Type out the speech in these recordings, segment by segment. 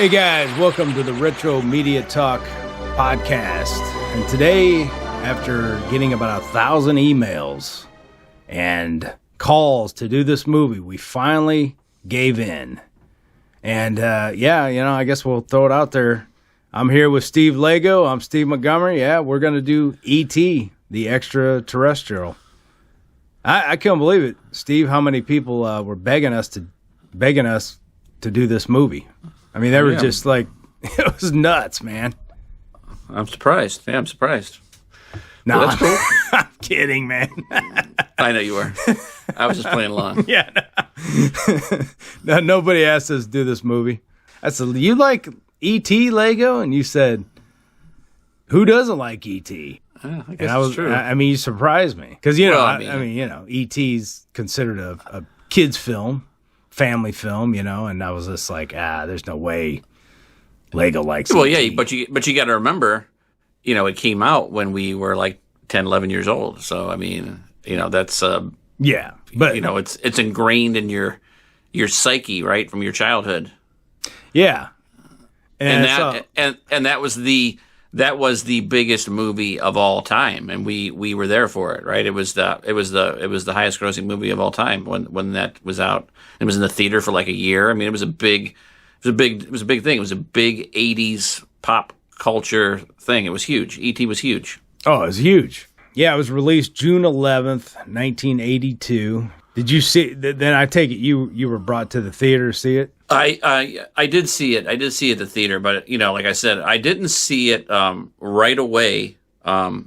Hey guys, welcome to the Retro Media Talk podcast. And today, after getting about 1,000 emails and calls to do this movie, we finally gave in. And I guess we'll throw it out there. I'm here with Steve Lago. I'm Steve Montgomery. Yeah, we're going to do E.T., the Extra-terrestrial. I can't believe it, Steve, how many people were begging us to do this movie. I mean, they were just like, it was nuts, man. I'm surprised. Yeah, I'm surprised. No, well, that's cool. I'm kidding, man. I know you were. I was just playing along. Yeah. No, nobody asked us to do this movie. I said, you like E.T., Lago? And you said, who doesn't like E.T.? I guess it's true. I mean, you surprised me. Because, E.T.'s considered a kid's film. Family film, and I was just like, there's no way Lago likes it. Well, yeah, but you got to remember, it came out when we were like 10, 11 years old. So, I mean, that's but it's ingrained in your psyche, right, from your childhood. Yeah. And that was the biggest movie of all time, and we were there for it, right? It was the highest grossing movie of all time when that was out. It was in the theater for like a year. I mean, it was a big thing. It was a big 80s pop culture thing. It was huge. E.T. was huge. Oh, it was huge. Yeah, it was released June 11th, 1982. Did you see it? Then I take it you were brought to the theater to see it? I did see it. I did see it at the theater, but like I said, I didn't see it right away. Like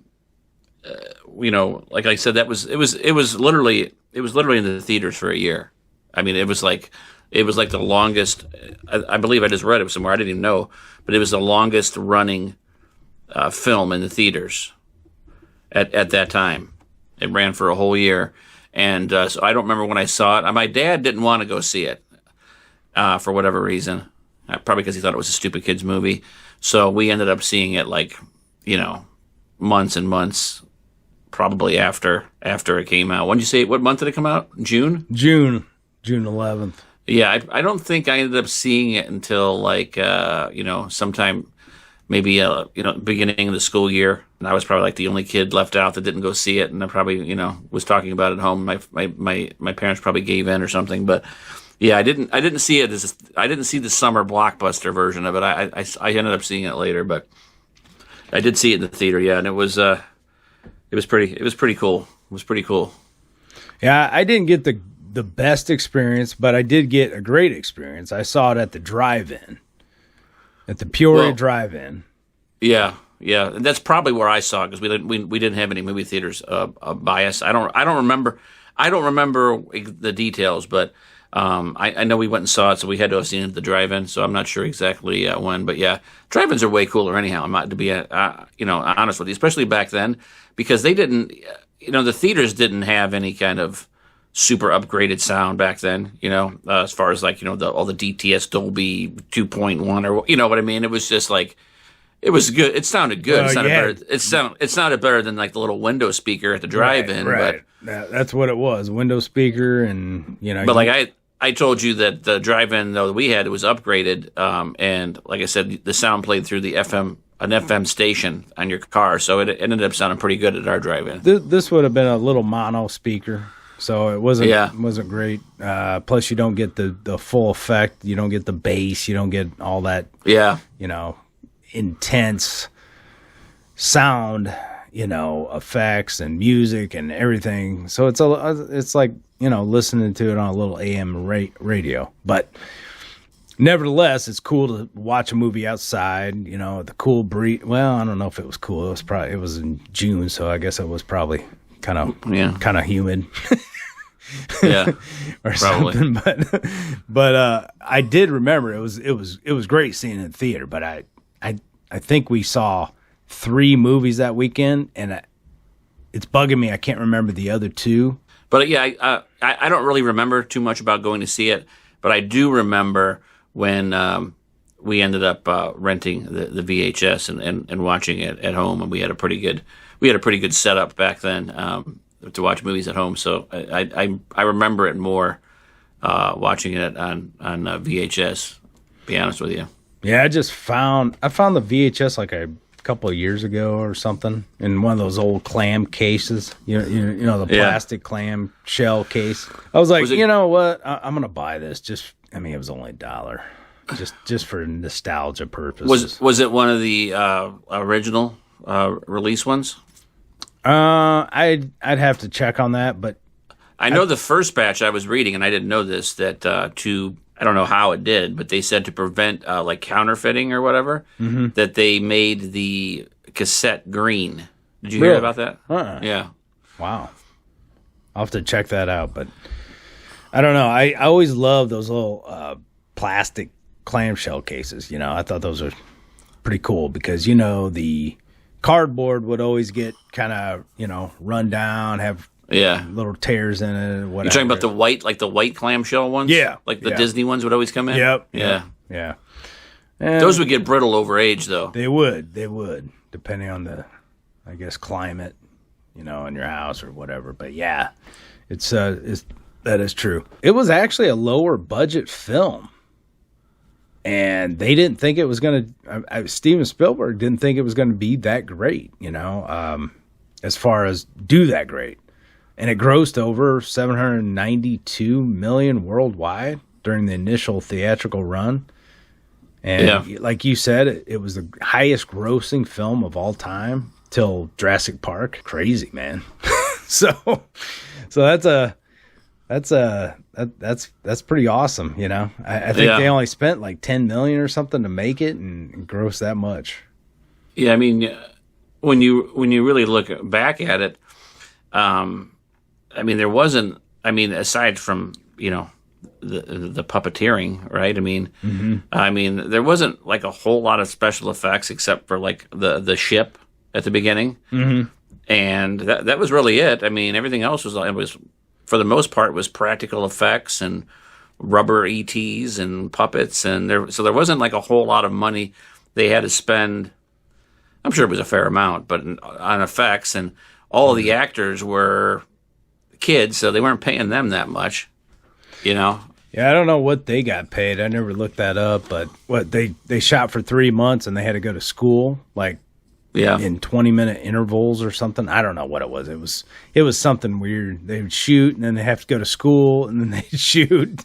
I said, it was literally in the theaters for a year. I mean, it was like the longest. I believe I just read it somewhere. I didn't even know, but it was the longest running film in the theaters at that time. It ran for a whole year, and so I don't remember when I saw it. My dad didn't want to go see it. For whatever reason, probably because he thought it was a stupid kids movie. So we ended up seeing it months and months, probably after it came out. When did you say? What month did it come out? June 11th. Yeah, I don't think I ended up seeing it until sometime maybe beginning of the school year. And I was probably like the only kid left out that didn't go see it, and I probably was talking about it at home. My parents probably gave in or something, but. Yeah, I didn't see it I didn't see the summer blockbuster version of it. I ended up seeing it later, but I did see it in the theater. Yeah, and it was pretty cool. It was pretty cool. Yeah, I didn't get the best experience, but I did get a great experience. I saw it at the drive-in, at the Peoria drive-in. Yeah, and that's probably where I saw it because we didn't have any movie theaters by us. I don't remember the details, but. I know we went and saw it, so we had to have seen it at the drive-in. So I'm not sure exactly when, but yeah, drive-ins are way cooler anyhow. I'm not to be honest with you, especially back then, because they didn't, the theaters didn't have any kind of super upgraded sound back then. As far as all the DTS Dolby 2.1 or what I mean. It was just like it was good. It sounded good. It sounded better than like the little window speaker at the drive-in. Right. But that's what it was, window speaker, and But I told you that the drive-in though that we had, it was upgraded, and like I said, the sound played through an FM station on your car, so it ended up sounding pretty good at our drive-in. This would have been a little mono speaker, so it wasn't great. Plus, you don't get the full effect. You don't get the bass. You don't get all that. Yeah. Intense sound. Effects and music and everything. So it's like listening to it on a little AM radio. But nevertheless, it's cool to watch a movie outside. The cool breeze. Well, I don't know if it was cool. It was in June, so I guess it was probably kind of humid. Yeah, or probably. Something. But I did remember it was great seeing it in the theater. But I think we saw 3 movies that weekend, and it's bugging me. I can't remember the other 2. But yeah, I don't really remember too much about going to see it, but I do remember when we ended up renting the VHS and watching it at home, and we had a pretty good setup back then to watch movies at home. So I remember it more watching it on VHS. To be honest with you. Yeah, I found the VHS like a couple of years ago or something in one of those old clam cases. You know the plastic clam shell case. I was like, you know what? I'm gonna buy this. It was only $1. Just for nostalgia purposes. Was it one of the original release ones? I'd have to check on that, but I know the first batch I was reading, and I didn't know this, that I don't know how it did, but they said to prevent like counterfeiting or whatever, that they made the cassette green. Did you hear about that? Yeah. Wow. I'll have to check that out, but I don't know. I always love those little plastic clamshell cases. I thought those were pretty cool because, the cardboard would always get kind of, run down, have little tears in it. Whatever. You're talking about the white clamshell ones? Yeah. Like the Disney ones would always come in? Yep. Yeah. And those would get brittle over age, though. They would, depending on the, I guess, climate, in your house or whatever. But yeah, that is true. It was actually a lower budget film. And they didn't think it was going to, Steven Spielberg didn't think it was going to be that great, as far as do that great. And it grossed over $792 million worldwide during the initial theatrical run. And like you said, it was the highest grossing film of all time till Jurassic Park. Crazy, man. So that's pretty awesome, I think they only spent like $10 million or something to make it and gross that much. Yeah, when you really look back at it, there wasn't. Aside from the puppeteering, right? There wasn't like a whole lot of special effects except for like the ship at the beginning, and that was really it. Everything else was for the most part was practical effects and rubber ETs and puppets, and there wasn't like a whole lot of money they had to spend. I'm sure it was a fair amount, but on effects, and all of the actors were kids, so they weren't paying them that much, Yeah, I don't know what they got paid. I never looked that up, but they shot for 3 months and they had to go to school, like in 20-minute intervals or something. I don't know what it was. It was something weird. They would shoot and then they have to go to school and then they'd shoot.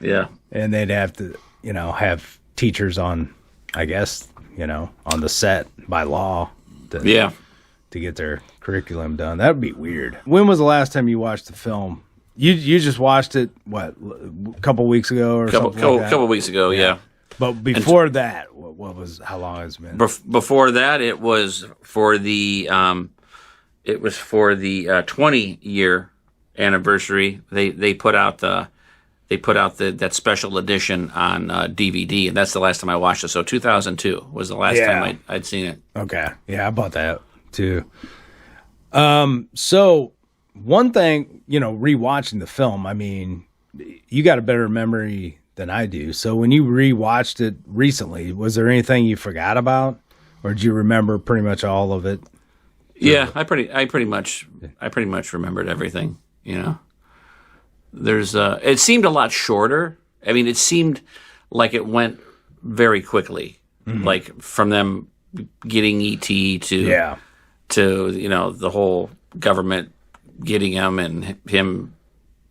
Yeah. And they'd have to, have teachers on, I guess, on the set by law to get their curriculum done. That would be weird. When was the last time you watched the film? You just watched it, what, a couple weeks ago or something like that? Couple weeks ago, yeah. But before that, how long has it been? Before that, it was for the 20-year anniversary. They put out that special edition on DVD, and that's the last time I watched it. So 2002 was the last time I'd seen it. Okay, yeah, I bought that too. So one thing, rewatching the film, you got a better memory than I do. So when you rewatched it recently, was there anything you forgot about, or did you remember pretty much all of it? Yeah, I pretty much remembered everything. There's it seemed a lot shorter. It seemed like it went very quickly, like from them getting ET to the whole government getting him and him,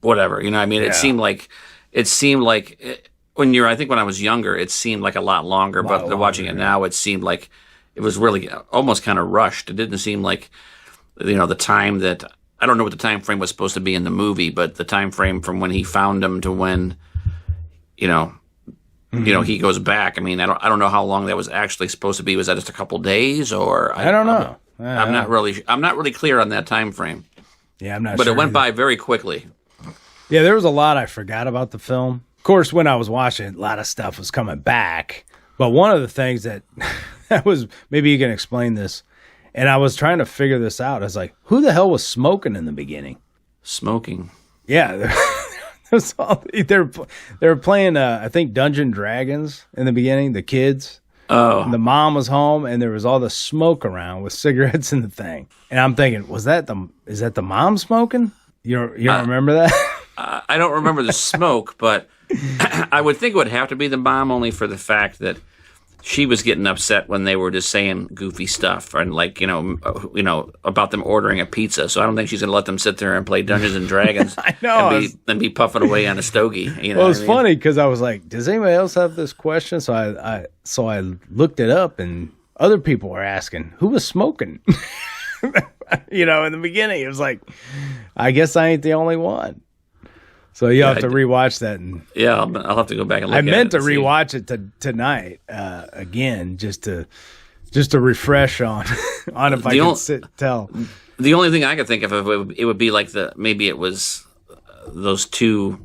whatever. It seemed like when I was younger, it seemed like a lot longer. But watching it now, it seemed like it was really almost kind of rushed. It didn't seem like the time that. I don't know what the time frame was supposed to be in the movie, but the time frame from when he found him to when, he goes back. I don't know how long that was actually supposed to be. Was that just a couple days, or I don't know. I'm not really clear on that time frame. Yeah, I'm not. But sure it went either. by very quickly. Yeah, there was a lot I forgot about the film. Of course, when I was watching it, a lot of stuff was coming back. But one of the things that was, maybe you can explain this. And I was trying to figure this out. I was like, who the hell was smoking in the beginning? Smoking? Yeah. They were playing, I think, Dungeon Dragons in the beginning, the kids. Oh. And the mom was home, and there was all the smoke around with cigarettes in the thing. And I'm thinking, is that the mom smoking? You don't remember that? I don't remember the smoke, but I would think it would have to be the mom, only for the fact that she was getting upset when they were just saying goofy stuff and about them ordering a pizza. So I don't think she's going to let them sit there and play Dungeons and Dragons. I know, and be puffing away on a stogie. Well, it was funny because I was like, "Does anybody else have this question?" So I looked it up, and other people were asking who was smoking. In the beginning, it was like, I guess I ain't the only one. So you have to rewatch that. And I'll have to go back and look at it. I meant to rewatch it tonight again, just to refresh on if I can tell. The only thing I could think of, it would be like maybe it was those two,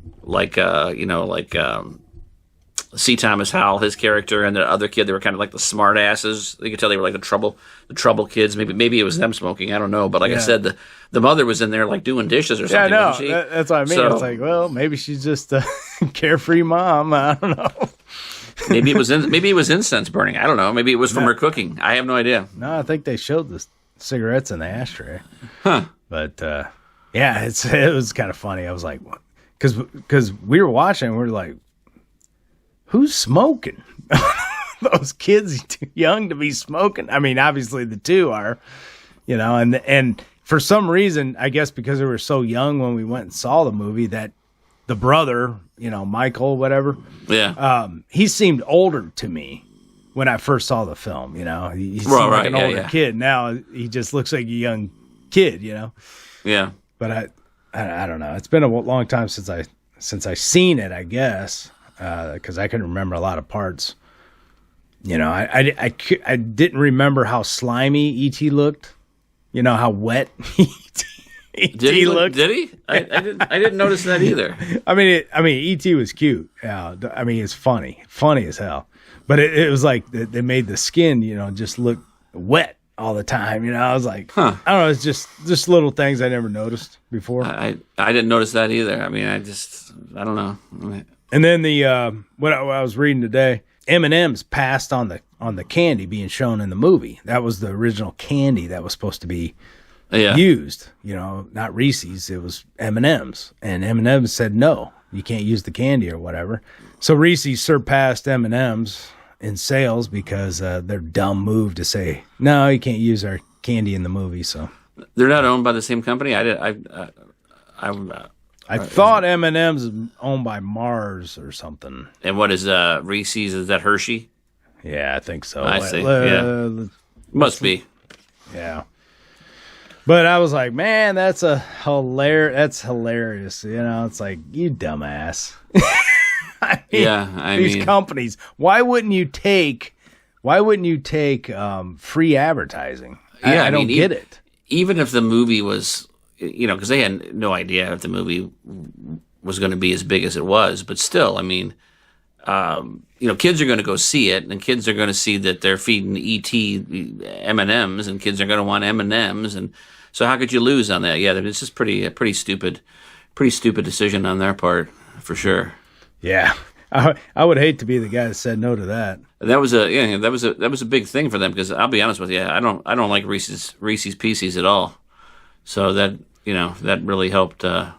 C. Thomas Howell, his character, and the other kid. They were kind of like the smart asses. You could tell they were like the trouble kids. Maybe it was them smoking. I don't know. But I said, the mother was in there like doing dishes or something. Yeah, wasn't she? That's what I mean. It's like, well, maybe she's just a carefree mom. I don't know. maybe it was incense burning. I don't know. Maybe it was from her cooking. I have no idea. No, I think they showed the cigarettes in the ashtray. Huh. But it was kind of funny. I was like, because we were watching, we were like, who's smoking? Those kids too young to be smoking. I mean, obviously the two are, and for some reason, I guess because they were so young when we went and saw the movie, that the brother, Michael, whatever, he seemed older to me when I first saw the film. He seemed like an older kid. Now he just looks like a young kid. Yeah. But I don't know. It's been a long time since I seen it, I guess. Because I couldn't remember a lot of parts. I didn't remember how slimy E.T. looked. How wet E.T. looked. Did he? I didn't notice that either. I mean, E.T. was cute. Yeah, I mean, it's funny as hell. But it was like they made the skin, just look wet all the time. I was like, I don't know. It's just little things I never noticed before. I didn't notice that either. I mean, I don't know. And then what I was reading today, M&M's passed on the candy being shown in the movie. That was the original candy that was supposed to be used. Not Reese's. It was M&M's, and M&M's said no, you can't use the candy or whatever. So Reese's surpassed M&M's in sales because their dumb move to say no, you can't use our candy in the movie. So they're not owned by the same company. I thought M&M's is owned by Mars or something. And what is Reese's? Is that Hershey? Yeah, I think so. I see. Must be. Yeah. But I was like, man, that's hilarious. It's like, you dumbass. These companies. Why wouldn't you take free advertising? I don't get it. Even if the movie was, because they had no idea if the movie was going to be as big as it was, but still, I mean, kids are going to go see it, and kids are going to see that they're feeding E.T. M&Ms, and kids are going to want M&Ms, and so how could you lose on that? Yeah, it's just a pretty stupid decision on their part, for sure. Yeah, I would hate to be the guy that said no to that. That was a big thing for them, because I'll be honest with you, I don't like Reese's Pieces at all. So that that really helped them,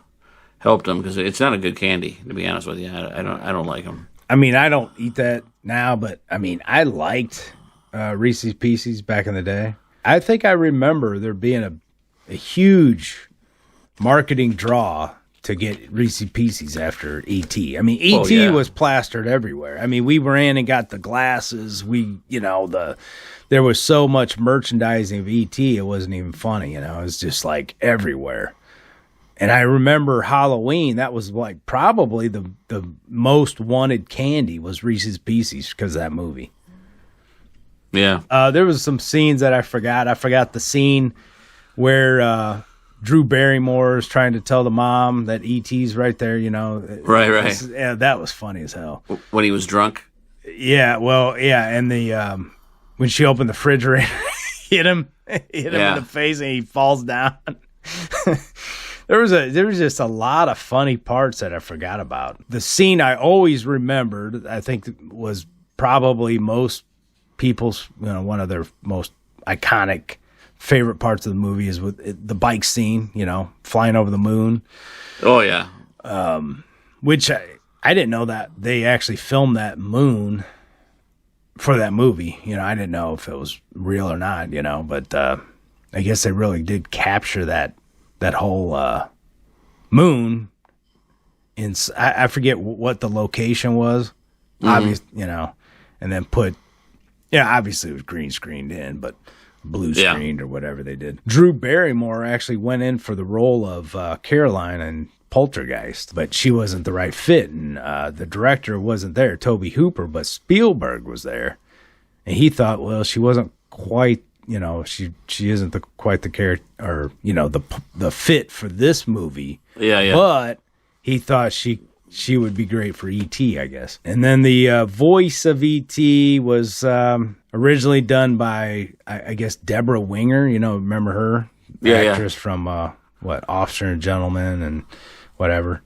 because it's not a good candy, to be honest with you. I don't like them. I mean, I don't eat that now, but I mean, I liked Reese's Pieces back in the day. I think I remember there being a huge marketing draw to get Reese's Pieces after E.T. I mean, E.T. was plastered everywhere. I mean, we ran and got the glasses. There was so much merchandising of E.T. it wasn't even funny. It was just like everywhere. And I remember Halloween, that was like probably the most wanted candy was Reese's Pieces because of that movie. Yeah. There was some scenes that I forgot. I forgot the scene where Drew Barrymore is trying to tell the mom that E.T.'s right there, Right. Yeah, that was funny as hell. When he was drunk? Yeah, well, yeah, and when she opened the refrigerator, hit him in the face, and he falls down. There was just a lot of funny parts that I forgot about. The scene I always remembered, I think, was probably most people's, one of their most iconic favorite parts of the movie is with the bike scene, flying over the moon. Oh yeah. Which I didn't know that they actually filmed that moon for that movie. I didn't know if it was real or not, but I guess they really did capture that whole moon. I forget what the location was, obviously, and then obviously it was green screened in, but blue screened or whatever they did. Drew Barrymore actually went in for the role of Caroline in Poltergeist, but she wasn't the right fit, and the director wasn't there, Tobe Hooper, but Spielberg was there, and he thought, well, she wasn't quite, she isn't quite the character, or the fit for this movie. Yeah. But he thought she would be great for E.T., I guess. And then the voice of E.T. was originally done by, I guess, Deborah Winger. Remember her? Actress from, Officer and Gentleman and whatever.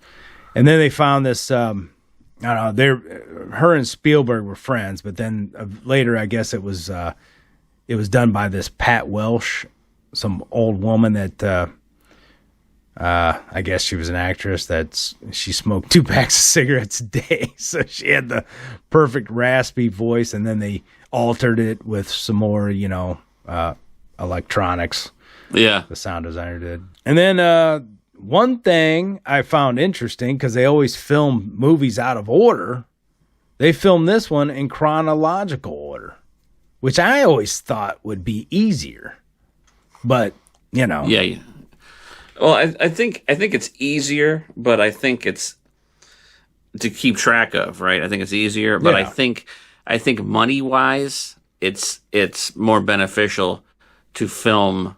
And then they found this, I don't know, her and Spielberg were friends, but then later, I guess it was done by this Pat Welsh, some old woman that... I guess she was an actress she smoked 2 packs of cigarettes a day. So she had the perfect raspy voice, and then they altered it with some more, electronics. Yeah. The sound designer did. And then one thing I found interesting, because they always film movies out of order, they filmed this one in chronological order, which I always thought would be easier. But, Yeah. Well, I think it's easier, but I think it's to keep track of, right? I think it's easier, but I think money wise, it's more beneficial to film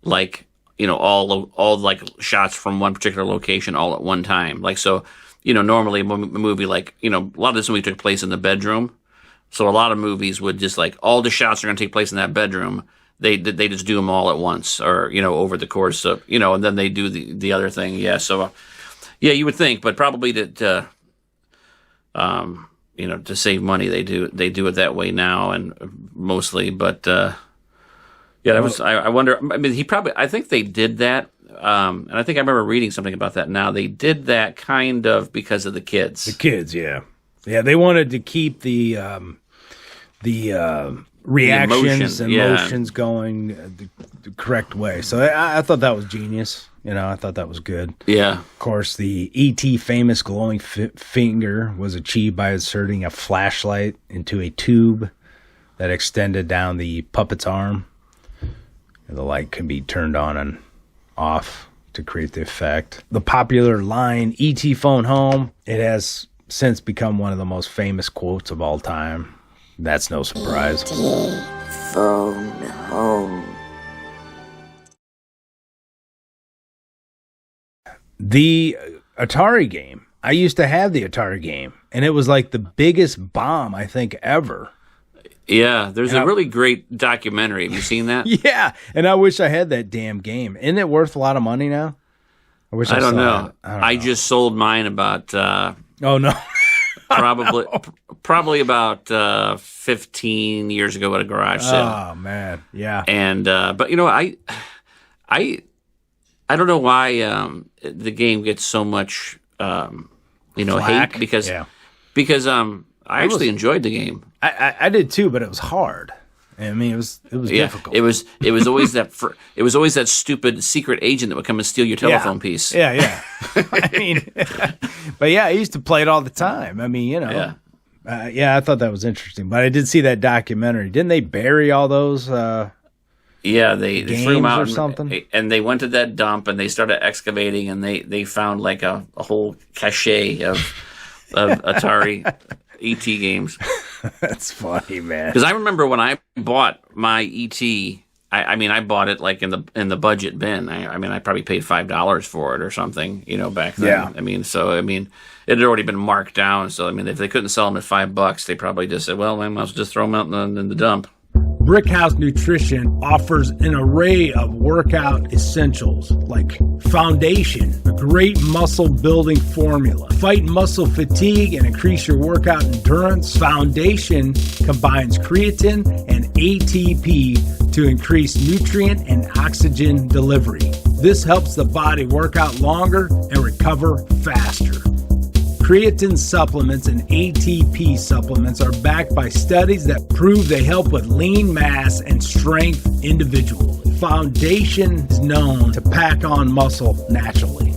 like all like shots from one particular location all at one time. Like so, normally a movie like a lot of this movie took place in the bedroom, so a lot of movies would just like all the shots are going to take place in that bedroom. They just do them all at once, or over the course of and then they do the other thing. Yeah, so you would think, but probably to save money they do it that way now, and mostly. But that was I wonder. I mean, I think they did that, and I think I remember reading something about that. Now they did that kind of because of the kids. The kids, yeah. They wanted to keep the reactions and emotions going the correct way. So I thought that was genius. I thought that was good. Yeah. Of course, the E.T. famous glowing finger was achieved by inserting a flashlight into a tube that extended down the puppet's arm. The light can be turned on and off to create the effect. The popular line, E.T. phone home, it has since become one of the most famous quotes of all time. That's no surprise. Phone home. The Atari game. I used to have the Atari game, and it was like the biggest bomb, I think, ever. Yeah, there's a really great documentary. Have you seen that? Yeah, and I wish I had that damn game. Isn't it worth a lot of money now? I don't know. I just sold mine about... oh, no. Probably about 15 years ago at a garage sale. Oh man, yeah. And but I don't know why the game gets so much Flack. hate because I actually enjoyed the game. I did too, but it was hard. I mean, it was difficult. It was always that stupid secret agent that would come and steal your telephone piece. Yeah. I mean, but yeah, I used to play it all the time. I mean, I thought that was interesting. But I did see that documentary. Didn't they bury all those? They threw them out or something, and they went to that dump and they started excavating and they found like a whole cache of Atari ET games. That's funny, man. Because I remember when I bought my ET, I bought it like in the budget bin. I probably paid $5 for it or something, back then. Yeah. It had already been marked down. So if they couldn't sell them at $5, they probably just said, well, I might as well just throw them out in the dump. Brickhouse Nutrition offers an array of workout essentials like Foundation, a great muscle building formula. Fight muscle fatigue and increase your workout endurance. Foundation combines creatine and ATP to increase nutrient and oxygen delivery. This helps the body work out longer and recover faster. creatine supplements and ATP supplements are backed by studies that prove they help with lean mass and strength individually. Foundation is known to pack on muscle naturally.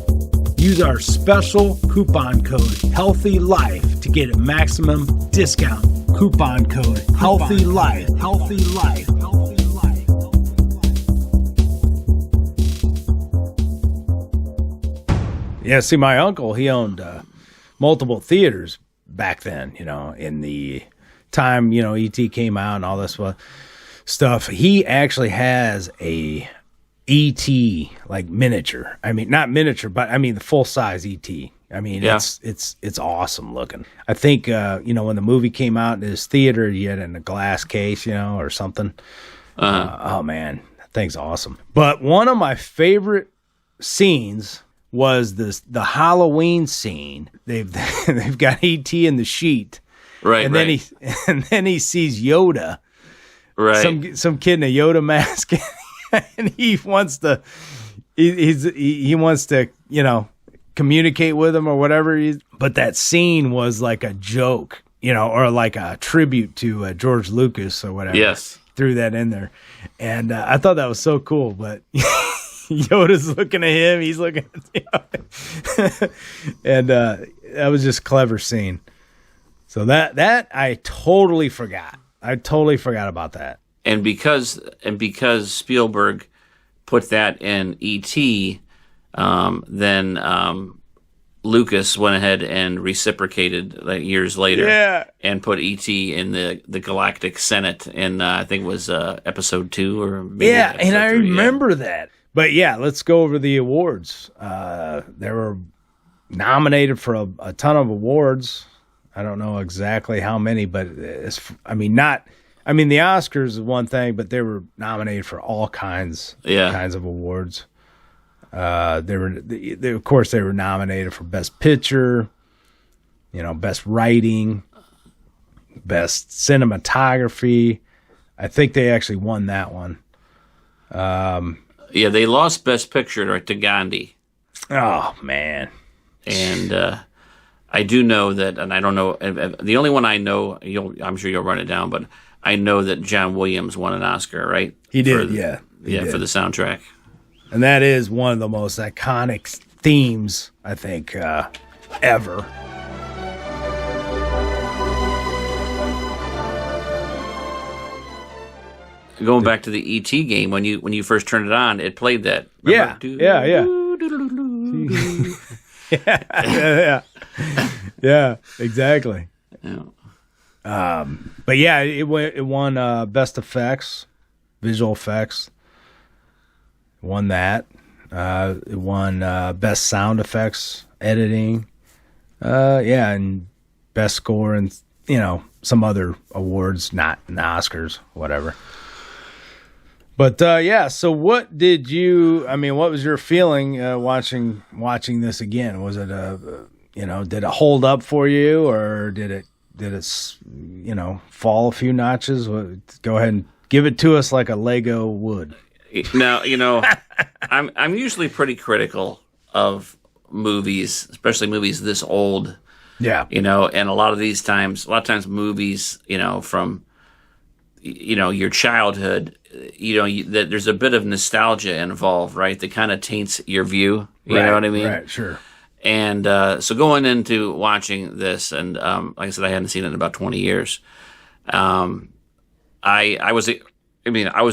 Use our special coupon code HEALTHYLIFE to get a maximum discount. Coupon code HEALTHYLIFE. Healthy Life. Healthy Life. Yeah, see, my uncle, he owned multiple theaters back then, in the time, E.T. came out and all this stuff. He actually has a E.T. like miniature. I mean, not miniature, but I mean the full size E.T. I mean, yeah. It's awesome looking. I think when the movie came out in his theater, he had it in a glass case, or something. Oh man, that thing's awesome. But one of my favorite scenes was the Halloween scene. They've got E.T. in the sheet, right? And then he sees Yoda, right? Some kid in a Yoda mask. And he wants to, he wants to, communicate with him or whatever. But that scene was like a joke, or like a tribute to George Lucas or whatever. Yes, threw that in there, and I thought that was so cool. But Yoda's looking at him, he's looking at and that was just a clever scene. So that I totally forgot. I totally forgot about that. And because Spielberg put that in E.T., then Lucas went ahead and reciprocated years later, and put E.T. in the Galactic Senate in I think it was episode 2 or maybe and I 3, remember that. But let's go over the awards. They were nominated for a ton of awards. I don't know exactly how many, but the Oscars is one thing, but they were nominated for all kinds of awards. Of course, they were nominated for Best Picture, Best Writing, Best Cinematography. I think they actually won that one. They lost Best Picture to Gandhi. Oh man! And I do know that, and I don't know. The only one I know, I'm sure you'll run it down, but I know that John Williams won an Oscar, right? He did, for the soundtrack. And that is one of the most iconic themes, I think, ever. Going back to the E.T. game, when you first turned it on, it played that. Remember? Yeah, exactly. Yeah. But it won Best Effects, Visual Effects. It won that. It won Best Sound Effects, Editing. And Best Score and some other awards, not in the Oscars, whatever. But so what did what was your feeling watching this again? Was it did it hold up for you, or did it fall a few notches? Go ahead and give it to us like a Lago would. Now, I'm usually pretty critical of movies, especially movies this old. Yeah. And a lot of times movies, from your childhood, that there's a bit of nostalgia involved, right? That kind of taints your view. You know what I mean? Right, sure. And so going into watching this, and like I said, I hadn't seen it in about 20 years. I was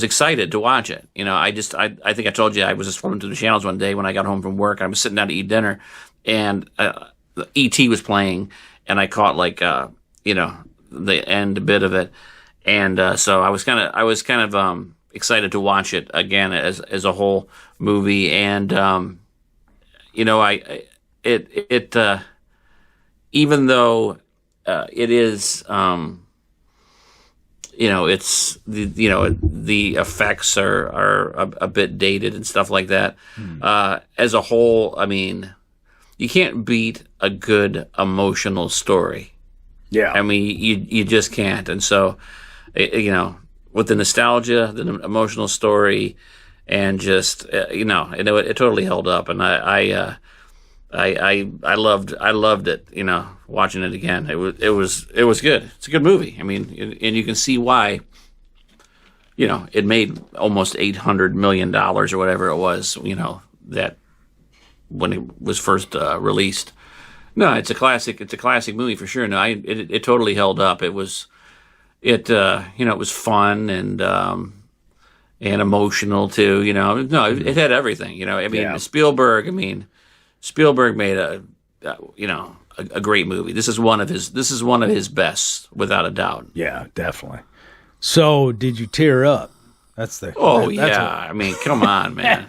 excited to watch it. I think I told you I was just flipping through the channels one day when I got home from work. I was sitting down to eat dinner, and E.T. was playing, and I caught the end bit of it. And so I was kind of excited to watch it again as a whole movie, and even though it is it's the effects are a bit dated and stuff like that. As a whole, you can't beat a good emotional story. Yeah, you just can't, and so. With the nostalgia, the emotional story, and just it totally held up. And I I loved it. You know, watching it again, it was good. It's a good movie. I mean, and you can see why. You know, it made almost $800 million or whatever it was. You know, that when it was first released. No, it's a classic. It's a classic movie for sure. No, it totally held up. It was it was fun and emotional too. No, it had everything. I mean, Spielberg. Spielberg made a great movie. This is one of his best, without a doubt. Yeah, definitely. So, did you tear up? I mean, come on, man.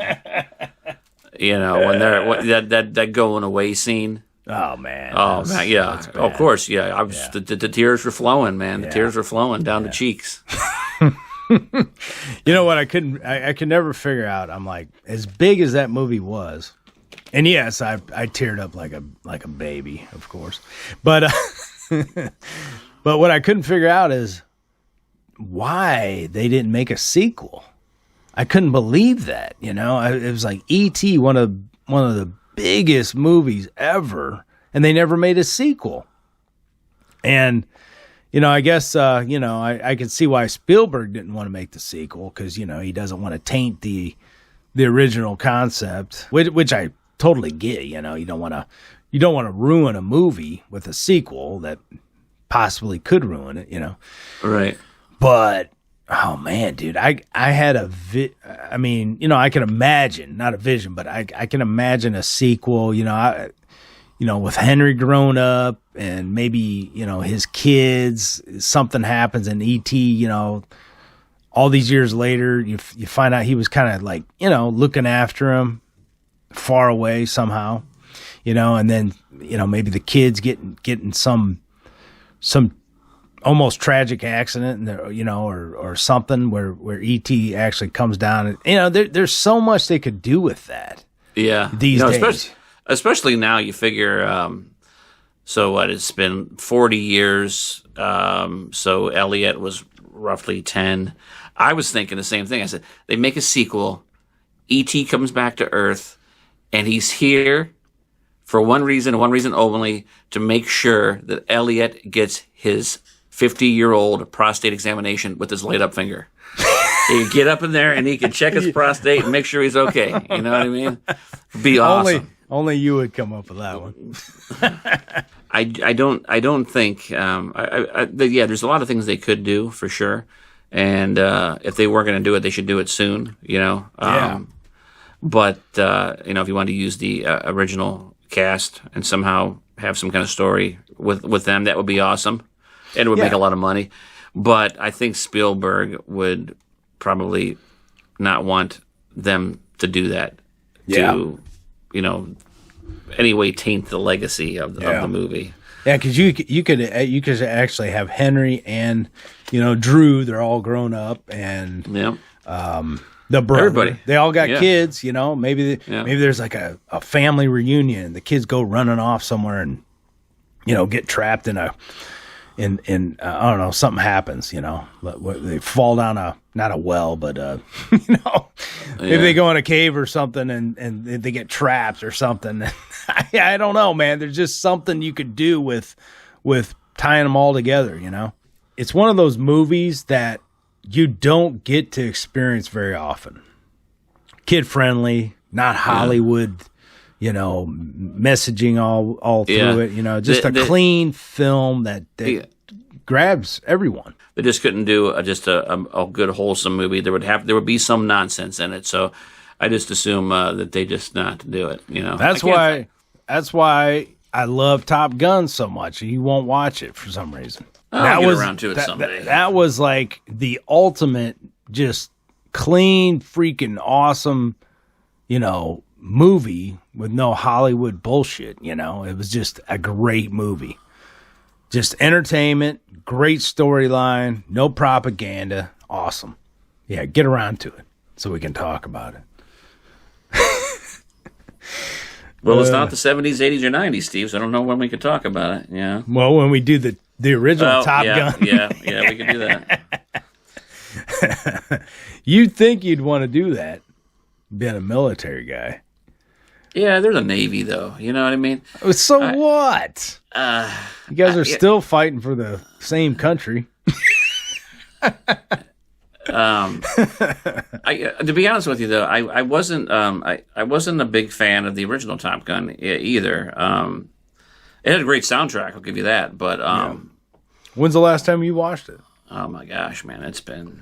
When that going away scene. Oh man. Oh man, yeah. Of course, yeah. The tears were flowing, man. The tears were flowing down the cheeks. You know what? I could never figure out. I'm like, as big as that movie was, and yes, I teared up like a baby, of course. But but what I couldn't figure out is why they didn't make a sequel. I couldn't believe that. It was like E.T., one of the biggest movies ever, and they never made a sequel. And I guess I could see why Spielberg didn't want to make the sequel, because he doesn't want to taint the original concept, which I totally get. You don't want to ruin a movie with a sequel that possibly could ruin it. Right. But oh man, dude, I had I can imagine, not a vision, but I can imagine a sequel. With Henry grown up and maybe his kids. Something happens in E.T. All these years later, you find out he was kind of like looking after him far away somehow. And then maybe the kids getting some almost tragic accident, or something where E.T. actually comes down. And, there's so much they could do with that. Yeah, these days, especially now. You figure, so what? It's been 40 years. So Elliot was roughly 10. I was thinking the same thing. I said they make a sequel. E.T. comes back to Earth, and he's here for one reason and one reason only: to make sure that Elliot gets his 50-year-old prostate examination with his light-up finger. He can get up in there and he can check his prostate and make sure he's okay. You know what I mean? Be awesome. Only you would come up with that one. I don't think. There's a lot of things they could do for sure, and if they were going to do it, they should do it soon. But if you want to use the original cast and somehow have some kind of story with them, that would be awesome. And it would make a lot of money. But I think Spielberg would probably not want them to do that. To, anyway taint the legacy of the movie. Yeah, because you could actually have Henry and, Drew, they're all grown up, and the brother. Everybody. They all got kids, maybe there's like a family reunion, and the kids go running off somewhere and, get trapped in I don't know, something happens, they fall down not a well, but, maybe they go in a cave or something and they get trapped or something. I don't know, man. There's just something you could do with tying them all together, It's one of those movies that you don't get to experience very often. Kid friendly, not Hollywood, messaging all through it, just a clean film that grabs everyone. They just couldn't do just a good wholesome movie. There would be some nonsense in it. So I just assume that they just not do it. That's why I love Top Gun so much. You won't watch it for some reason. I'll get around to it someday. That was like the ultimate, just clean, freaking awesome, movie with no Hollywood bullshit. It was just a great movie. Just entertainment, great storyline, no propaganda. Awesome. Yeah, get around to it so we can talk about it. Well, it's not the 70s, 80s, or 90s, Steve, so I don't know when we could talk about it. Yeah. Well, when we do the original Top Gun. Yeah, we can do that. You'd think you'd want to do that, being a military guy. Yeah, they're the Navy, though. You know what I mean? So what? You guys are still fighting for the same country. To be honest with you, though, I wasn't a big fan of the original Top Gun either. It had a great soundtrack, I'll give you that. But when's the last time you watched it? Oh my gosh, man, it's been.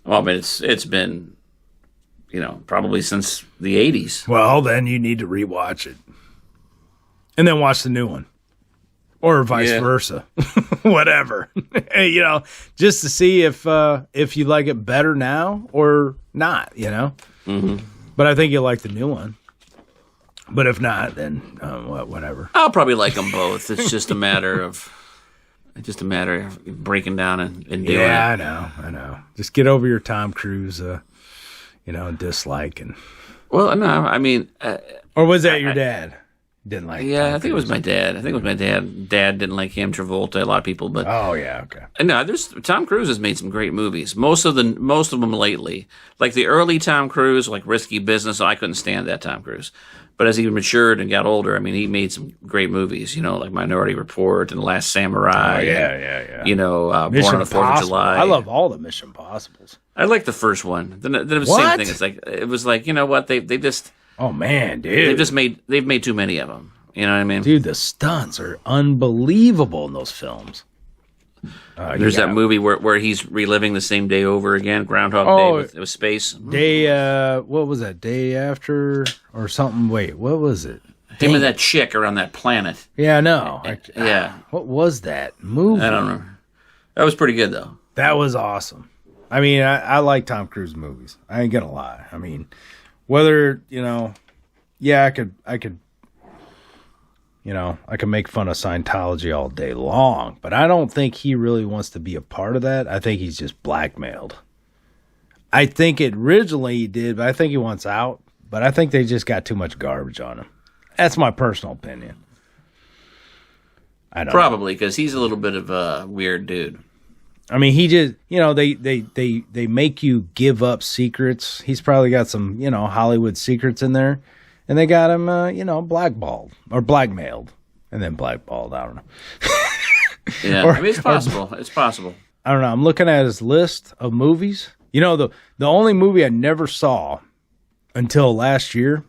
Well, but it's been, probably since the 80s. Well, then you need to rewatch it, and then watch the new one, or vice versa, whatever. Just to see if you like it better now or not. Mm-hmm. But I think you'll like the new one. But if not, then whatever. I'll probably like them both. It's just a matter of breaking down and doing it. Yeah, I know. Just get over your Tom Cruise, dislike and. Well, no, I mean. Or was that your dad? Didn't like. Yeah, Tom I think it was my dad. Dad didn't like him, Travolta, a lot of people, but. Oh yeah, okay. No, Tom Cruise has made some great movies. Most of them lately, like the early Tom Cruise, like Risky Business. I couldn't stand that Tom Cruise. But as he matured and got older, I mean, he made some great movies, like Minority Report and The Last Samurai. Oh, yeah. Born on the 4th of July. I love all the Mission Impossibles. I like the first one. Then it was the same thing. It was like, you know what? They just. Oh man, dude! They've made too many of them. You know what I mean? Dude, the stunts are unbelievable in those films. There's that movie where he's reliving the same day over again, Groundhog Day with space. What was that? Day After or something? Wait, what was it? Him and that chick are on that planet. Yeah, I know. Yeah. What was that movie? I don't know. That was pretty good, though. That was awesome. I mean, I like Tom Cruise movies. I ain't gonna lie. I mean, whether, I could I can make fun of Scientology all day long, but I don't think he really wants to be a part of that. I think he's just blackmailed. I think it originally he did, but I think he wants out. But I think they just got too much garbage on him. That's my personal opinion. I don't Probably, because he's a little bit of a weird dude. I mean, he just, they make you give up secrets. He's probably got some, Hollywood secrets in there. And they got him, blackballed or blackmailed, and then blackballed. I don't know. Yeah, I mean, it's possible. It's possible. I don't know. I'm looking at his list of movies. The only movie I never saw until last year.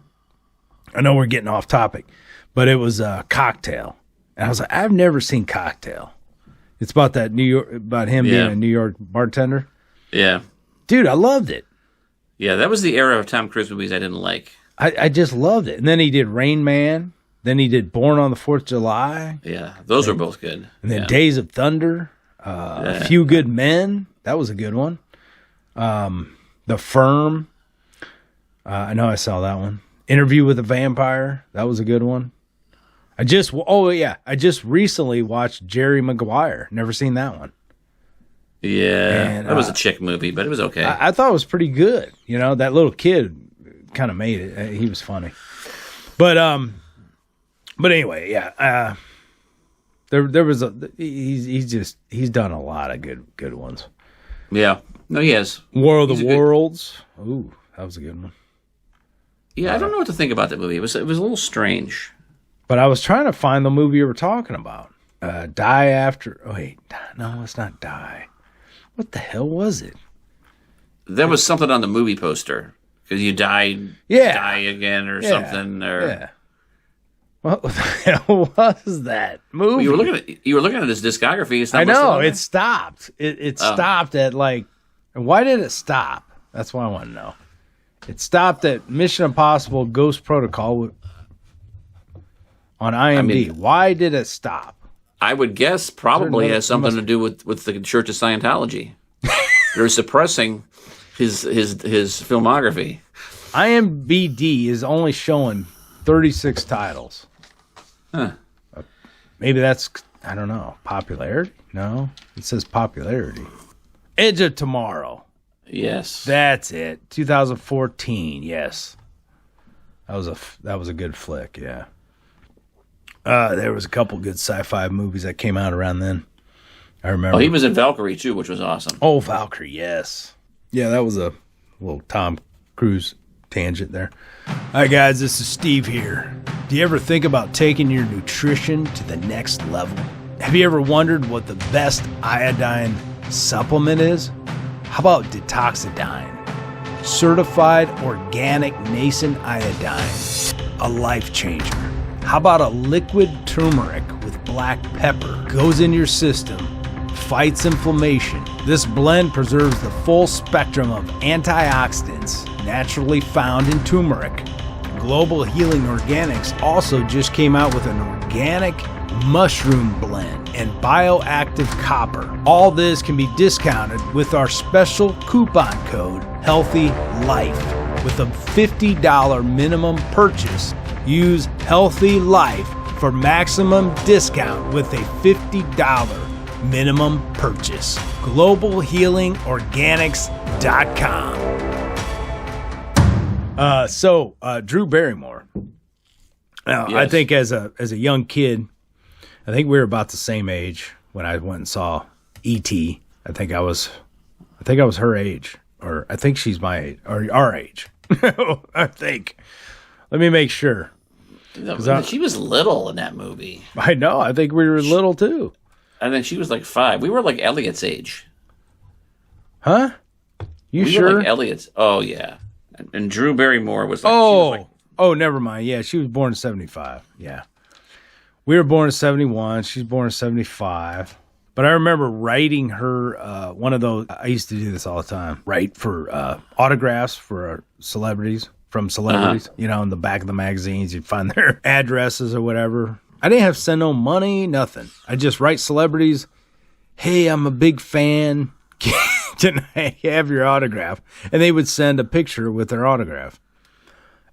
I know we're getting off topic, but it was Cocktail, and I was like, I've never seen Cocktail. It's about that about him being a New York bartender. Yeah, dude, I loved it. Yeah, that was the era of Tom Cruise movies I didn't like. I just loved it. And then he did Rain Man. Then he did Born on the 4th of July. Yeah, those were both good. And then Days of Thunder. A Few Good Men. That was a good one. The Firm. I know I saw that one. Interview with a Vampire. That was a good one. I just recently watched Jerry Maguire. Never seen that one. Yeah, and, that was a chick movie, but it was okay. I thought it was pretty good. That little kid kind of made it. He was funny. But anyway, yeah. There was he's done a lot of good ones. Yeah. No, he has. War of the Worlds. Ooh, that was a good one. Yeah, I don't know what to think about that movie. It was a little strange. But I was trying to find the movie you were talking about. Die After. Oh wait, no, it's not Die. What the hell was it? There was something on the movie poster because you die again or something. Or yeah. What the hell was that movie? Well, you were looking at his discography. It's not I know it stopped. It stopped at like. Why did it stop? That's what I want to know. It stopped at Mission Impossible Ghost Protocol on IMDb. Why did it stop? I would guess probably has something to do with the Church of Scientology. They're suppressing his filmography. IMDb is only showing 36 titles. Huh. Maybe that's, I don't know, popularity? No, it says popularity. Edge of Tomorrow. Yes. That's it. 2014, yes. That was a good flick, yeah. There was a couple good sci-fi movies that came out around then. I remember. Oh, he was in Valkyrie too, which was awesome. Oh, Valkyrie, yes. Yeah, that was a little Tom Cruise tangent there. Hi guys, this is Steve here. Do you ever think about taking your nutrition to the next level? Have you ever wondered what the best iodine supplement is? How about Detoxidine? Certified organic nascent iodine. A life changer. How about a liquid turmeric with black pepper? Goes in your system, fights inflammation. This blend preserves the full spectrum of antioxidants naturally found in turmeric. Global Healing Organics also just came out with an organic mushroom blend and bioactive copper. All this can be discounted with our special coupon code Healthy Life. With a $50 minimum purchase, use Healthy Life for maximum discount with a $50 minimum purchase. GlobalHealingOrganics.com. Drew Barrymore. Now, Yes. I think as a young kid, I think we were about the same age when I went and saw E.T. I think I was her age, or I think she's my age, or our age. I think. Let me make sure. She was little in that movie. I know. I think we were little too. I think she was like 5. We were like Elliot's age. Huh? You We sure? were like Elliot's. Oh, yeah. And Drew Barrymore was like... she was like, Oh, never mind. Yeah, she was born in 75. Yeah. We were born in 71. She's born in 75. But I remember writing her one of those. I used to do this all the time. Write for autographs for celebrities, from celebrities. You know, in the back of the magazines, you'd find their addresses or whatever. I didn't have to send no money, nothing. I just write celebrities. Hey, I'm a big fan. Can I have your autograph? And they would send a picture with their autograph.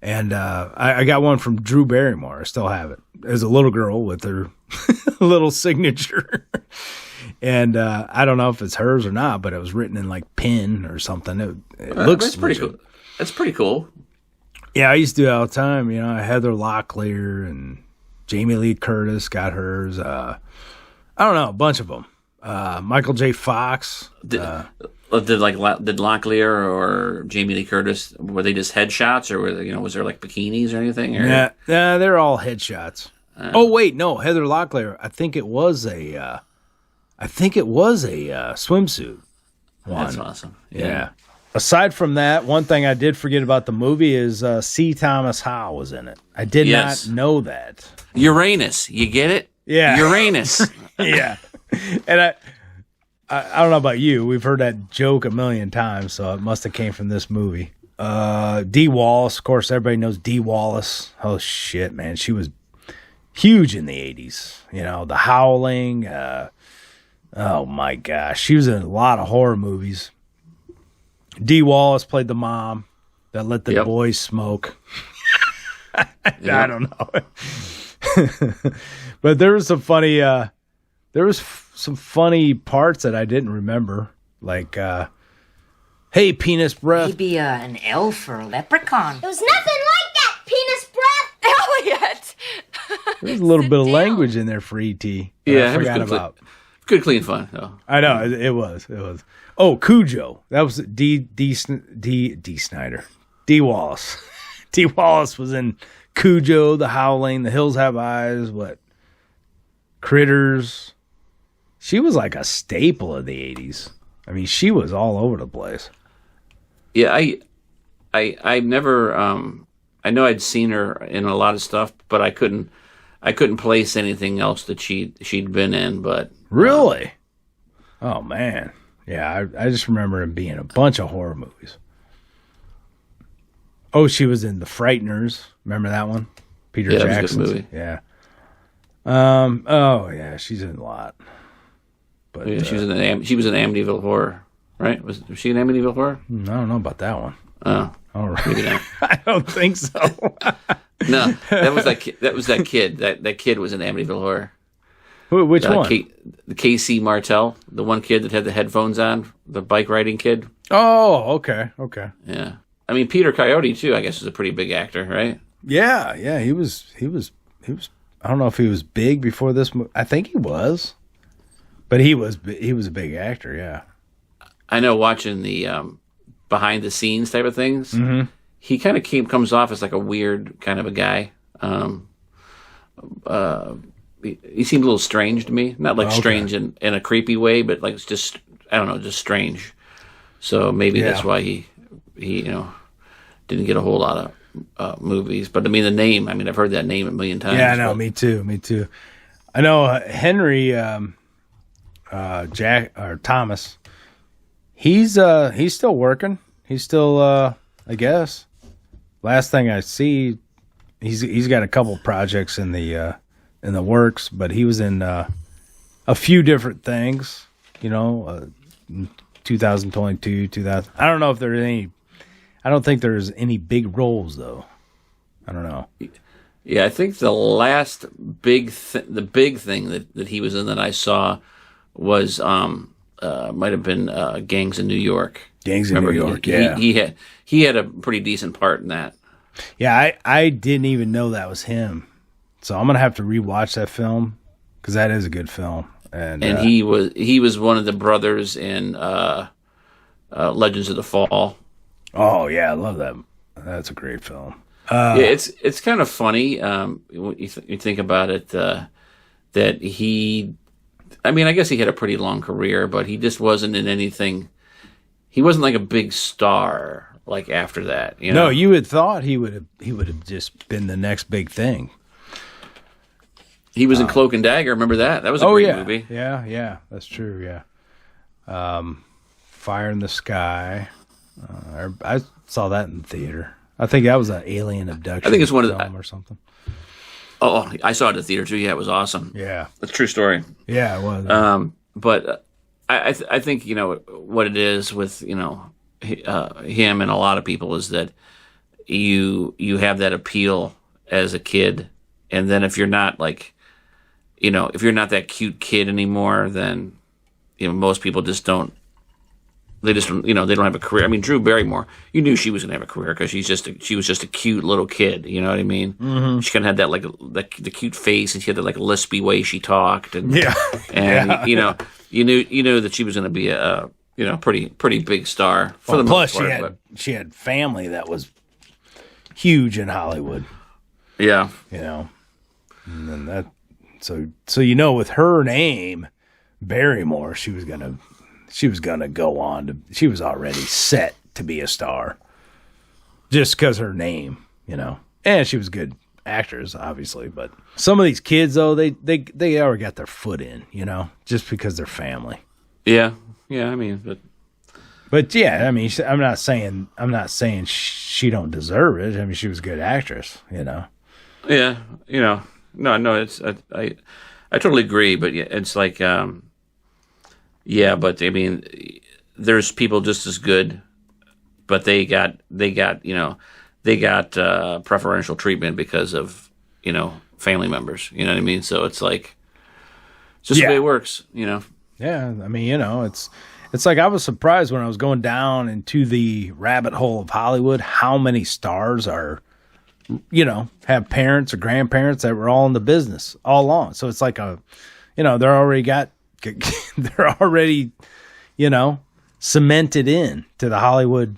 And I got one from Drew Barrymore. I still have it. As a little girl with her little signature. And I don't know if it's hers or not, but it was written in like pen or something. It looks that's pretty legit. cool. That's pretty cool. Yeah, I used to do it all the time. You know, Heather Locklear and Jamie Lee Curtis got hers. I don't know, a bunch of them. Michael J. Fox. Did Locklear or Jamie Lee Curtis, were they just headshots, or was there like bikinis or anything? Or? Yeah, they're all headshots. Oh wait, no, Heather Locklear. I think it was a swimsuit one. That's awesome. Yeah. Aside from that, one thing I did forget about the movie is C. Thomas Howell was in it. I did not know that. Uranus, you get it? Yeah. Uranus. Yeah. And I don't know about you. We've heard that joke a million times, so it must have came from this movie. Dee Wallace, of course, everybody knows Dee Wallace. Oh shit, man, she was huge in the 80s. You know, The Howling. Oh my gosh, she was in a lot of horror movies. Dee Wallace played the mom that let the boys smoke. I don't know, but there was some funny. Some funny parts that I didn't remember, like, hey, penis breath. Maybe an elf or a leprechaun. It was nothing like that, penis breath! Elliot! There's a little bit of language in there for E.T. Yeah, I forgot about. Good, clean fun. Oh. I know, it was. Oh, Cujo. That was D. Snyder. Dee Wallace. Dee Wallace was in Cujo, The Howling, The Hills Have Eyes, Critters. She was like a staple of the 80s. I mean, she was all over the place. Yeah, I never. I know I'd seen her in a lot of stuff, but I couldn't place anything else that she'd been in. But really, oh man, yeah, I just remember him being in a bunch of horror movies. Oh, she was in The Frighteners. Remember that one? Peter Jackson's. That was a good movie. Yeah. Oh yeah, she's in a lot. But yeah, she was in Amityville Horror, right? Was she in Amityville Horror? I don't know about that one. Oh, all right. Maybe not. I don't think so. No, that was that kid. That kid was in Amityville Horror. Which one? The K.C. Martell, the one kid that had the headphones on, the bike riding kid. Oh, okay. Yeah, I mean Peter Coyote too. I guess was a pretty big actor, right? Yeah. He was. I don't know if he was big before this movie. I think he was. But he was a big actor, yeah. I know watching the behind the scenes type of things. Mm-hmm. he kind of comes off as like a weird kind of a guy. He seemed a little strange to me. Not like strange in a creepy way, but like it's just, I don't know, just strange. So maybe that's why he didn't get a whole lot of movies. But I mean, the name, I've heard that name a million times. Yeah, I know, me too. I know Henry Jack or Thomas. He's still working. He's still I guess. Last thing I see, he's got a couple projects in the works, but he was in a few different things, 2022, 2000. I don't know if there's any. I don't think there's any big roles though. I don't know. Yeah, I think the last big thing that he was in that I saw was might have been Gangs in New York. Gangs in New York. He had a pretty decent part in that. Yeah, I didn't even know that was him. So I'm gonna have to rewatch that film because that is a good film. And he was one of the brothers in Legends of the Fall. Oh yeah, I love that. That's a great film. Yeah, it's kind of funny when you think about it. That he, I guess he had a pretty long career, but he just wasn't in anything. He wasn't like a big star like after that. No, you had thought he would have just been the next big thing. He was in Cloak and Dagger. Remember that? That was a great movie. Yeah, that's true. Yeah, Fire in the Sky. I saw that in the theater. I think that was an alien abduction. I think it's one of the or something. Oh, I saw it in the theater too. Yeah, it was awesome. Yeah, that's a true story. Yeah, it was. But I think what it is with him and a lot of people is that you have that appeal as a kid, and then if you're not like, if you're not that cute kid anymore, then most people just don't. They just, they don't have a career. Drew Barrymore, you knew she was going to have a career because she was just a cute little kid. You know what I mean? Mm-hmm. She kind of had that the cute face, and she had that like lispy way she talked, and you knew that she was going to be a pretty big star for the most part. Plus she had family that was huge in Hollywood. Yeah, and then that so with her name Barrymore, she was gonna go on to. She was already set to be a star, just because her name, and she was good actors, obviously. But some of these kids, though, they already got their foot in, just because they're family. Yeah. But yeah, I'm not saying she don't deserve it. She was a good actress, Yeah, no, it's I totally agree. But yeah, it's like. Yeah, but there's people just as good, but they got preferential treatment because of family members. You know what I mean? So it's like it's just the way it works. Yeah, it's like I was surprised when I was going down into the rabbit hole of Hollywood how many stars are have parents or grandparents that were all in the business all along. So it's like they're already cemented in to the Hollywood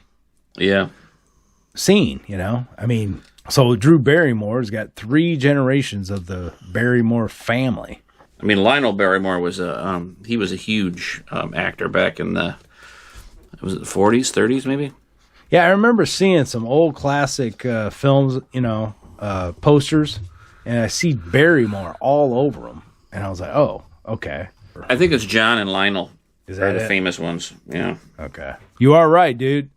scene, so Drew Barrymore's got 3 generations of the Barrymore family. Lionel Barrymore was he was a huge actor back in the 40s, 30s maybe? Yeah, I remember seeing some old classic films, posters, and I see Barrymore all over them, and I was like, oh, okay. I think it's John and Lionel. Is that the famous ones? Yeah. Okay. You are right, dude.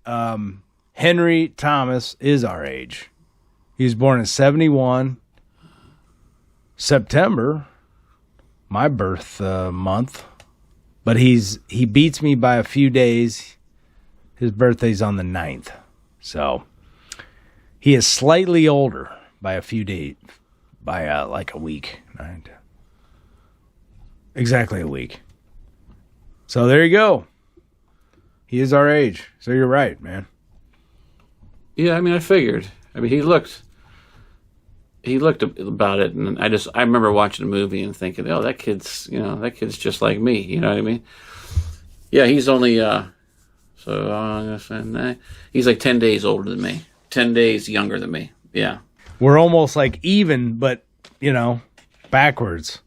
Henry Thomas is our age. He was born in 1971. September, my birth month. But he beats me by a few days. His birthday's on the 9th. So he is slightly older by a few days. By like a week. Exactly a week. So there you go. He is our age. So you're right, man. Yeah, I figured. He looked about it, and I remember watching the movie and thinking, oh, that kid's just like me. You know what I mean? Yeah, he's only he's like 10 days older than me. 10 days younger than me. Yeah. We're almost like even, but, backwards.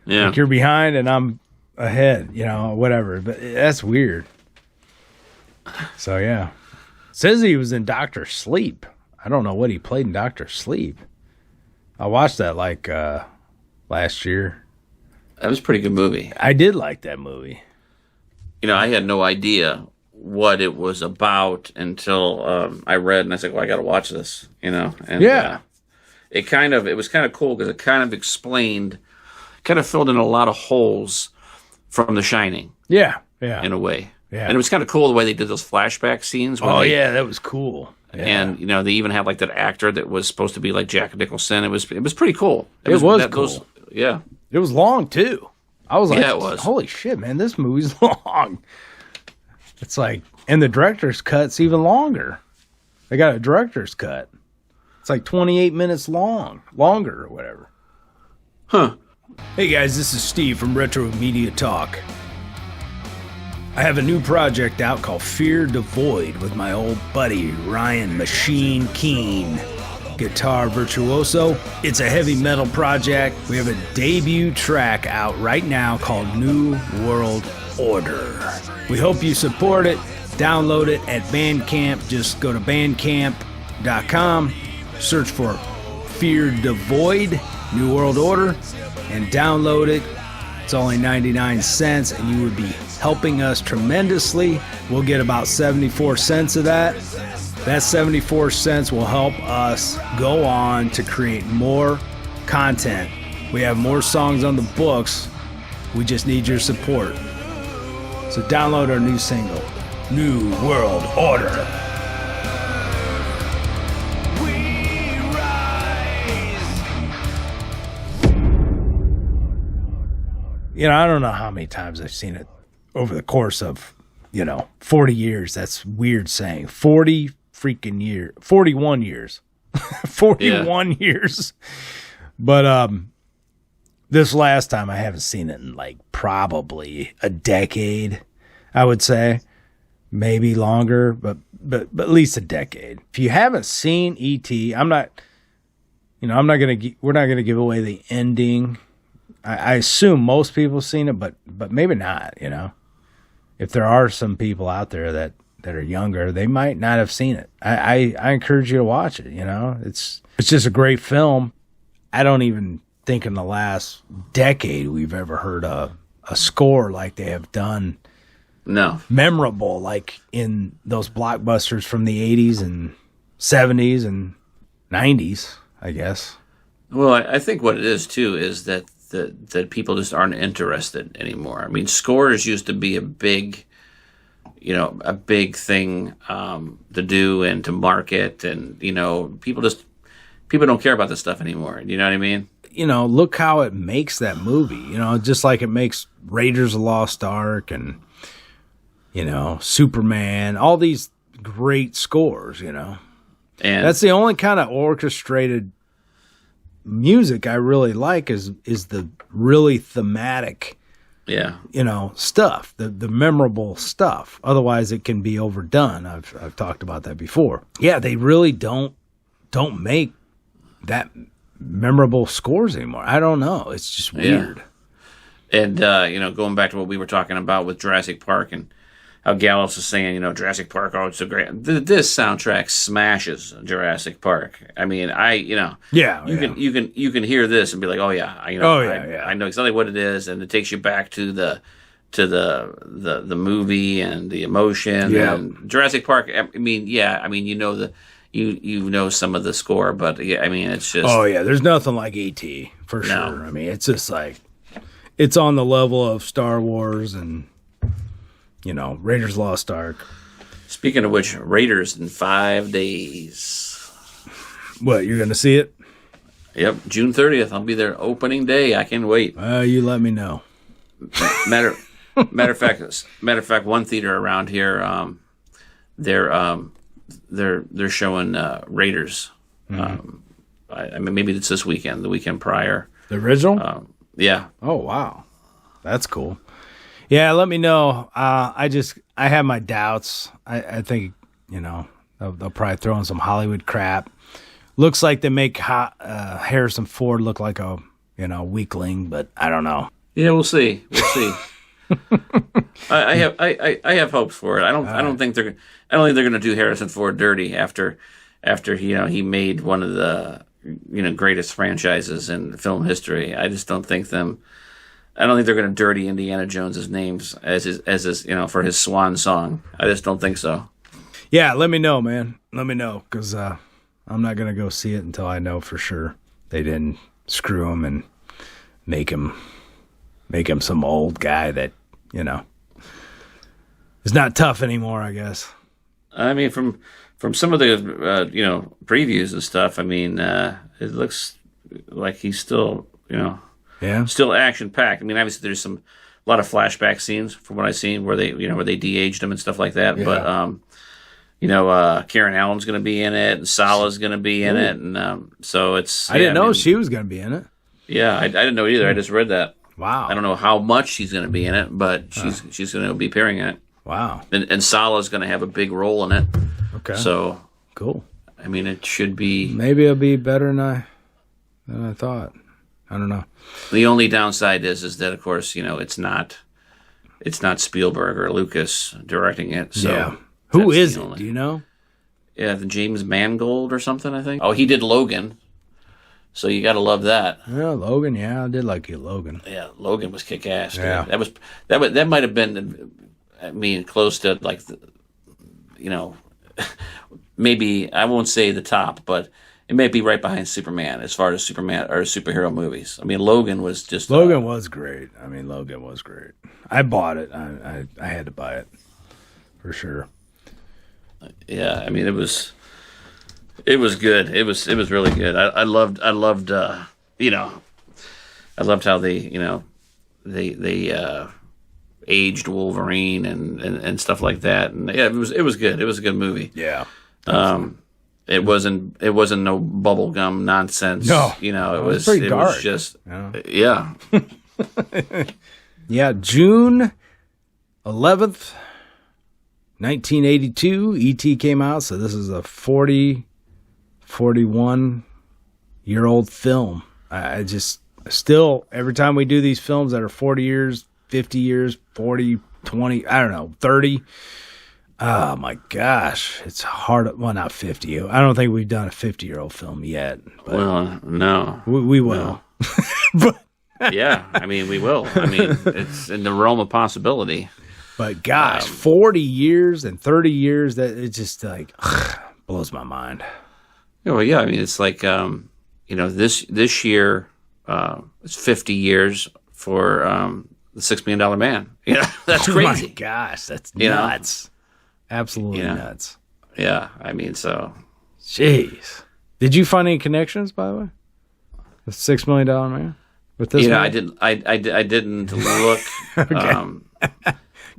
Yeah. Like you're behind and I'm ahead, whatever. But that's weird. So, yeah. Says he was in Dr. Sleep. I don't know what he played in Dr. Sleep. I watched that last year. That was a pretty good movie. I did like that movie. I had no idea what it was about until I read, and I said, well, I got to watch this, And Yeah. it was kind of cool because it kind of explained, kind of filled in a lot of holes from The Shining. Yeah. Yeah. In a way. Yeah. And it was kind of cool the way they did those flashback scenes. That was cool. Yeah. And they even had like that actor that was supposed to be like Jack Nicholson. It was pretty cool. It was cool. Yeah. It was long too. I was like, yeah, it was. Holy shit, man, this movie's long. It's like, and the director's cut's even longer. They got a director's cut. It's like 28 minutes longer or whatever. Huh. Hey guys, this is Steve from Retro Media Talk. I have a new project out called Fear the Void with my old buddy Ryan Machine Keene, guitar virtuoso. It's a heavy metal project. We have a debut track out right now called New World Order. We hope you support it. Download it at Bandcamp. Just go to bandcamp.com, search for Fear the Void, New World Order, and download it. It's only 99 cents, and you would be helping us tremendously. We'll get about 74 cents of that. That 74 cents will help us go on to create more content. We have more songs on the books. We just need your support. So download our new single, New World Order. I don't know how many times I've seen it over the course of, 40 years. That's weird saying. 40 freaking years. 41 years. 41 years. But this last time I haven't seen it in like probably a decade, I would say. Maybe longer, but at least a decade. If you haven't seen E.T., we're not going to give away the ending. I assume most people have seen it, but maybe not, If there are some people out there that are younger, they might not have seen it. I encourage you to watch it, It's just a great film. I don't even think in the last decade we've ever heard a score like they have done. No. Memorable, like in those blockbusters from the 80s and 70s and 90s, I guess. Well, I think what it is, too, is that people just aren't interested anymore. I mean, scores used to be a big thing to do and to market, and people don't care about this stuff anymore. You know what I mean? Look how it makes that movie. Just like it makes Raiders of the Lost Ark and Superman, all these great scores. And that's the only kind of orchestrated music I really like is the really thematic, stuff, the memorable stuff. Otherwise, it can be overdone. I've talked about that before. Yeah, they really don't make that memorable scores anymore. I don't know. It's just weird. Yeah. And going back to what we were talking about with Jurassic Park and how Gallows was saying, Jurassic Park, oh, it's so great. This soundtrack smashes Jurassic Park. I mean, you can hear this and be like, oh yeah, I know exactly what it is, and it takes you back to the movie and the emotion. Yeah. And Jurassic Park. I mean, you know some of the score, but yeah, I mean, it's just. Oh yeah, there's nothing like E.T. for sure. I mean, it's just like it's on the level of Star Wars and. Raiders Lost Ark. Speaking of which, Raiders in 5 days. What, you're going to see it? Yep, June 30th. I'll be there opening day. I can't wait. You let me know. Matter of fact, one theater around here, they're showing Raiders. Mm-hmm. I mean, maybe it's this weekend, the weekend prior. The original? Yeah. Oh wow, that's cool. Yeah, let me know. I have my doubts. I think They'll probably throw in some Hollywood crap. Looks like they make Harrison Ford look like a weakling, but I don't know. Yeah, we'll see. We'll see. I have hopes for it. I don't think they're going to do Harrison Ford dirty after he made one of the greatest franchises in film history. I just don't think they're going to dirty Indiana Jones's names as his for his swan song. I just don't think so. Yeah, let me know, man. Let me know, because I'm not going to go see it until I know for sure they didn't screw him and make him some old guy that is not tough anymore, I guess. I mean, from some of the previews and stuff, I mean, it looks like he's still still action packed. I mean, obviously there's a lot of flashback scenes from what I've seen where they de-aged him and stuff like that. Yeah. But Karen Allen's going to be in it, and Sala's going to be in it, and so it's. I didn't know she was going to be in it. Yeah, I didn't know either. I just read that. Wow. I don't know how much she's going to be in it, but she's going to be appearing in it. Wow. And Sala's going to have a big role in it. Okay. So cool. I mean, it should be. Maybe it'll be better than I thought. I don't know. The only downside is that, of course, it's not Spielberg or Lucas directing it. So yeah. Who is it? Do you know? Yeah, the James Mangold or something, I think. Oh, he did Logan. So you got to love that. Yeah, Logan. Yeah, I did like you, Logan. Yeah, Logan was kick-ass. Yeah. That might have been, I mean, close to like, maybe I won't say the top, but it may be right behind Superman as far as Superman or superhero movies. I mean, Logan was just. Logan was great. I mean, Logan was great. I bought it. I had to buy it for sure. Yeah, I mean, it was good. It was really good. I loved how they aged Wolverine and stuff like that. And yeah, it was good. It was a good movie. Yeah. It wasn't no bubblegum nonsense. No. It was pretty dark. Was just yeah. Yeah, June 11th, 1982, E.T. came out, so this is a 41-year-old film. I just, still, every time we do these films that are 40 years, 50 years, 40, 20, I don't know, 30, oh my gosh, it's hard. Well, not 50. I don't think we've done a 50-year-old film yet. But well, no. We will. No. But, yeah, I mean, we will. I mean, it's in the realm of possibility. But gosh, 40 years and 30 years, that it just like blows my mind. Well, yeah, I mean, it's like this year it's 50 years for the $6 Million Man. That's crazy. Oh my gosh, that's nuts. Absolutely nuts. Yeah, I mean, so. Jeez, did you find any connections, by the way, with $6 Million Man? With this, I didn't. I didn't look. Okay.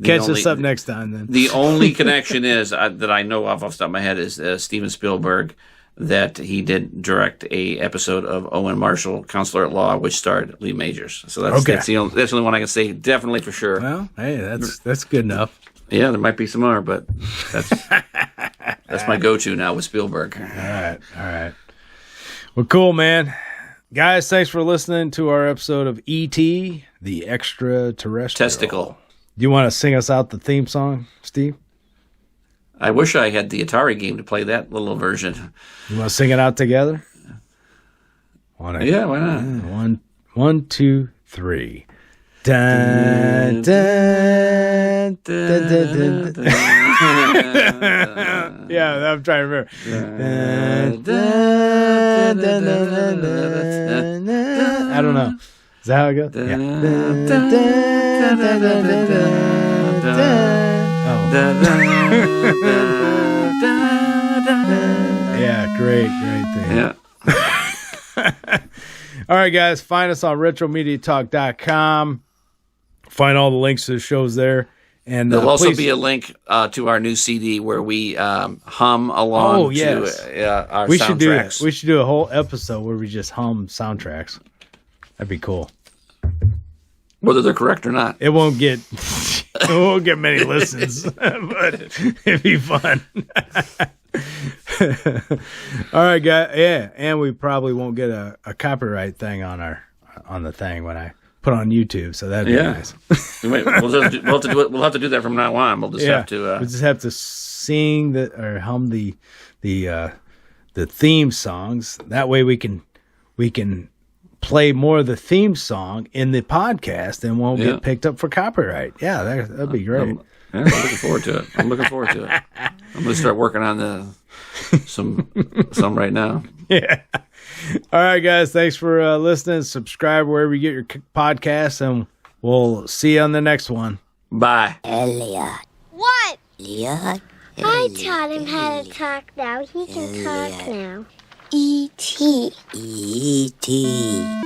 Catch us up next time, then. The only connection is that I know off the top of my head is Steven Spielberg, that he did direct a episode of Owen Marshall, Counselor at Law, which starred Lee Majors. So that's the only one I can say definitely for sure. Well, hey, that's good enough. Yeah, there might be some more, but that's my go-to now with Spielberg. All right. Well, cool, man. Guys, thanks for listening to our episode of E.T., the Extra-terrestrial. Testicle. Do you want to sing us out the theme song, Steve? I wish I had the Atari game to play that little version. You want to sing it out together? Yeah, why not? 1, 2, 3. Dun, dun, dun, dun, dun, dun. Yeah, I'm trying to remember. Dun, dun, dun, dun, dun, dun. I don't know. Is that how it goes? Yeah. Dun, dun, dun, dun, dun, dun, dun. Yeah, great thing. Yeah. All right, guys, find us on retromediatalk.com. Find all the links to the shows there. And there'll also be a link to our new CD where we hum along to our soundtracks. We should do a whole episode where we just hum soundtracks. That'd be cool. Whether they're correct or not. It won't get many listens, but it'd be fun. All right, guys. Yeah, and we probably won't get a copyright thing on the thing when I put on YouTube. So that'd be nice. We'll have to do that from now on. We'll just have to. We just have to sing or hum the theme songs. That way we can play more of the theme song in the podcast and won't get picked up for copyright. Yeah, that'd be great. I'm looking forward to it. I'm going to start working on some right now. Yeah. All right, guys. Thanks for listening. Subscribe wherever you get your podcasts, and we'll see you on the next one. Bye. Elliot. What? Elliot. I taught him how to talk now. He can talk now. E.T. E.T.